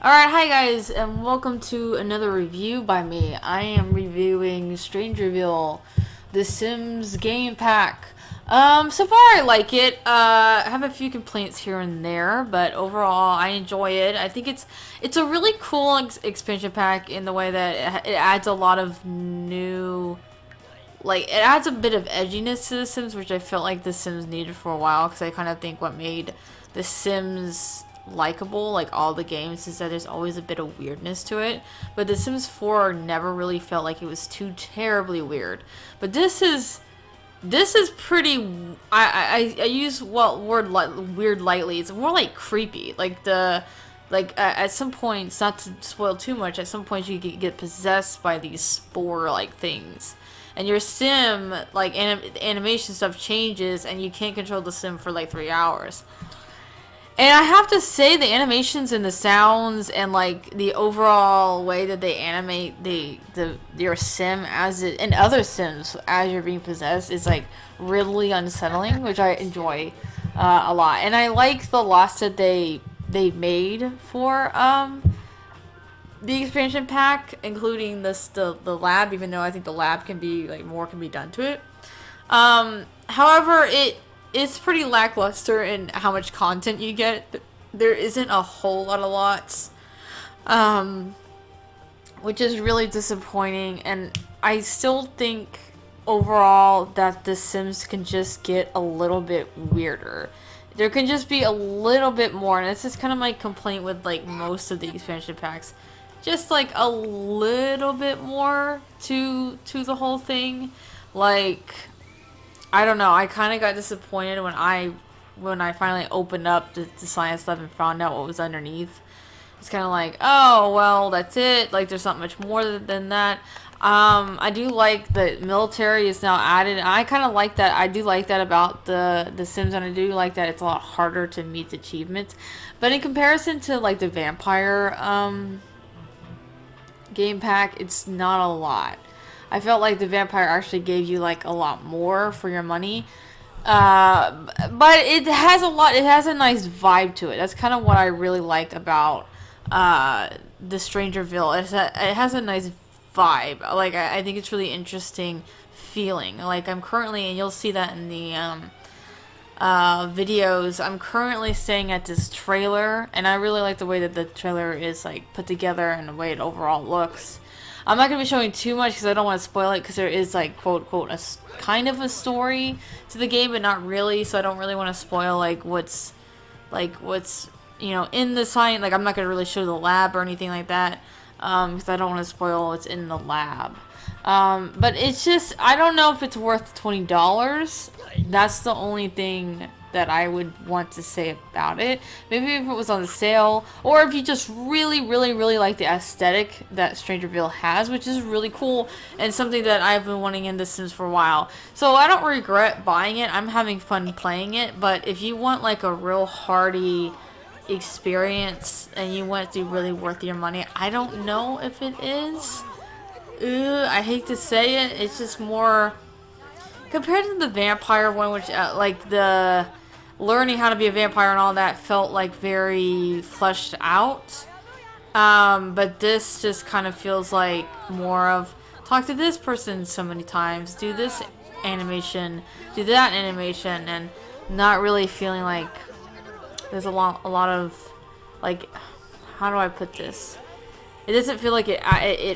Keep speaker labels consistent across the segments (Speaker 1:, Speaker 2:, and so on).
Speaker 1: Alright, hi guys, and welcome to another review by me. I am reviewing Strangerville, The Sims game pack. So far I like it. I have a few complaints here and there, but overall I enjoy it. I think it's a really cool expansion pack in the way that it adds a lot of new, like, it adds a bit of edginess to The Sims, which I felt like The Sims needed for a while, because I kind of think what made The Sims likable, like all the games, is that there's always a bit of weirdness to it. But The Sims 4 never really felt like it was too terribly weird. But this is pretty. I use weird lightly. It's more like creepy. At some points, not to spoil too much, at some points you get possessed by these spore-like things. And your sim, like, animation stuff changes, and you can't control the sim for like 3 hours. And I have to say, the animations and the sounds and like the overall way that they animate your sim as it and other sims as you're being possessed is like really unsettling, which I enjoy a lot. And I like the loss that they made for the expansion pack, including the lab. Even though I think the lab can be like more can be done to it. However, it's pretty lackluster in how much content you get. There isn't a whole lot of lots, which is really disappointing. And I still think overall that The Sims can just get a little bit weirder. There can just be a little bit more, and this is kind of my complaint with like most of the expansion packs. Just like a little bit more to the whole thing, like. I don't know. I kind of got disappointed when I finally opened up the science stuff and found out what was underneath. It's kind of like, oh well, that's it. Like, there's not much more than that. I do like the military is now added. And I kind of like that. I do like that about the Sims, and I do like that it's a lot harder to meet the achievements. But in comparison to like the vampire game pack, it's not a lot. I felt like the vampire actually gave you like a lot more for your money. But it has a lot, it has a nice vibe to it. That's kind of what I really like about the Strangerville. It has a nice vibe. Like, I think it's really interesting feeling. Like, I'm currently, and you'll see that in the videos, I'm currently staying at this trailer, and I really like the way that the trailer is like put together and the way it overall looks. I'm not going to be showing too much because I don't want to spoil it, because there is like quote a kind of a story to the game, but not really, so I don't really want to spoil like what's in the science. Like, I'm not going to really show the lab or anything like that, because I don't want to spoil what's in the lab. But it's just, I don't know if it's worth $20. That's the only thing that I would want to say about it. Maybe if it was on sale, or if you just really, really, really like the aesthetic that Strangerville has, which is really cool and something that I've been wanting in The Sims for a while. So I don't regret buying it. I'm having fun playing it. But if you want like a real hearty experience and you want it to be really worth your money, I don't know if it is. I hate to say it. It's just more compared to the vampire one, which like the learning how to be a vampire and all that felt like very fleshed out. But this just kind of feels like more of talk to this person so many times, do this animation, do that animation, and not really feeling like there's a lot of like, how do I put this? It doesn't feel like it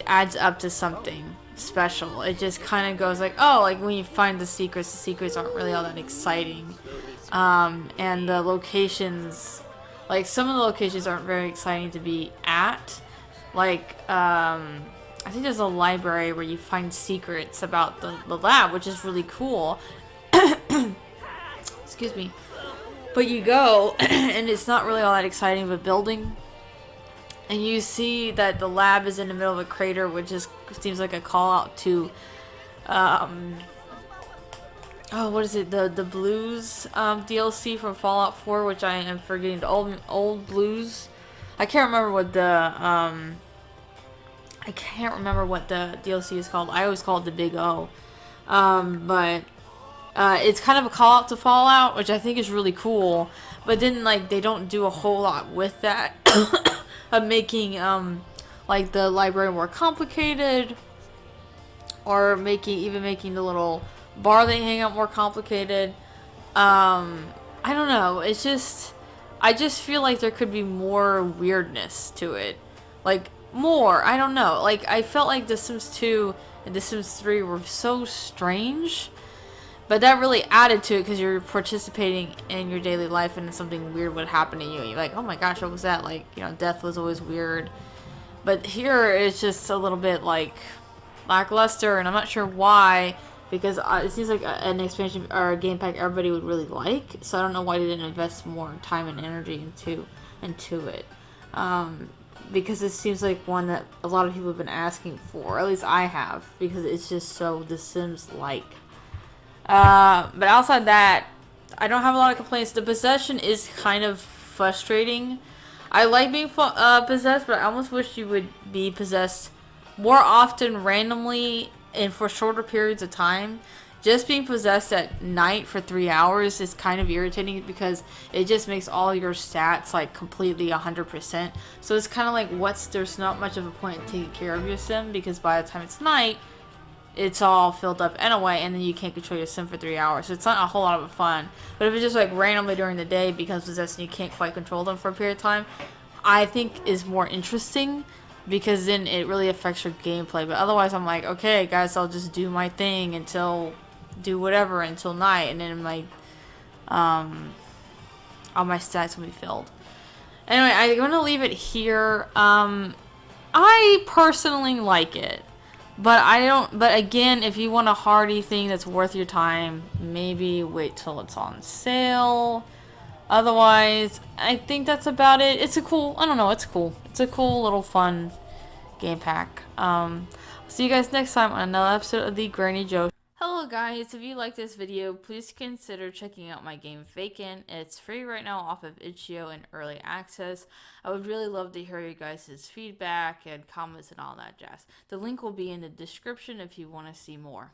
Speaker 1: adds up to something special. It just kind of goes like, oh, like when you find the secrets aren't really all that exciting. And the locations, like some of the locations aren't very exciting to be at. Like, I think there's a library where you find secrets about the lab, which is really cool. Excuse me. But you go, and it's not really all that exciting of a building. And you see that the lab is in the middle of a crater, which just seems like a call out to, oh, what is it? The Blues DLC from Fallout 4, which I am forgetting. The old Blues. I can't remember what the DLC is called. I always call it the Big O. But it's kind of a call out to Fallout, which I think is really cool. But then like they don't do a whole lot with that. of making like the library more complicated, or making the little bar they hang out more complicated. I don't know. It's just, I just feel like there could be more weirdness to it. Like, more. I don't know. Like, I felt like The Sims 2 and The Sims 3 were so strange. But that really added to it because you're participating in your daily life and something weird would happen to you. You're like, oh my gosh, what was that? Like, you know, death was always weird. But here it's just a little bit like lackluster, and I'm not sure why, because it seems like an expansion or a game pack everybody would really like. So I don't know why they didn't invest more time and energy into it. Because it seems like one that a lot of people have been asking for. Or at least I have, because it's just so The Sims like. But outside that, I don't have a lot of complaints. The possession is kind of frustrating. I like being possessed, but I almost wish you would be possessed more often randomly and for shorter periods of time. Just being possessed at night for 3 hours is kind of irritating because it just makes all your stats like completely 100%. So it's kind of like there's not much of a point in taking care of your sim, because by the time it's night, it's all filled up anyway, and then you can't control your sim for 3 hours. So it's not a whole lot of fun. But if it's just like randomly during the day becomes possessed and you can't quite control them for a period of time, I think is more interesting, because then it really affects your gameplay. But otherwise, I'm like, okay, guys, I'll just do my thing do whatever until night, and then my all my stats will be filled. Anyway, I'm gonna leave it here. I personally like it. But I don't. But again, if you want a hardy thing that's worth your time, maybe wait till it's on sale. Otherwise, I think that's about it. It's a cool. I don't know. It's cool. It's a cool little fun game pack. See you guys next time on another episode of the Granny Joe. Hello guys, if you like this video, please consider checking out my game Vacant. It's free right now off of itch.io in early access. I would really love to hear you guys' feedback and comments and all that jazz. The link will be in the description if you want to see more.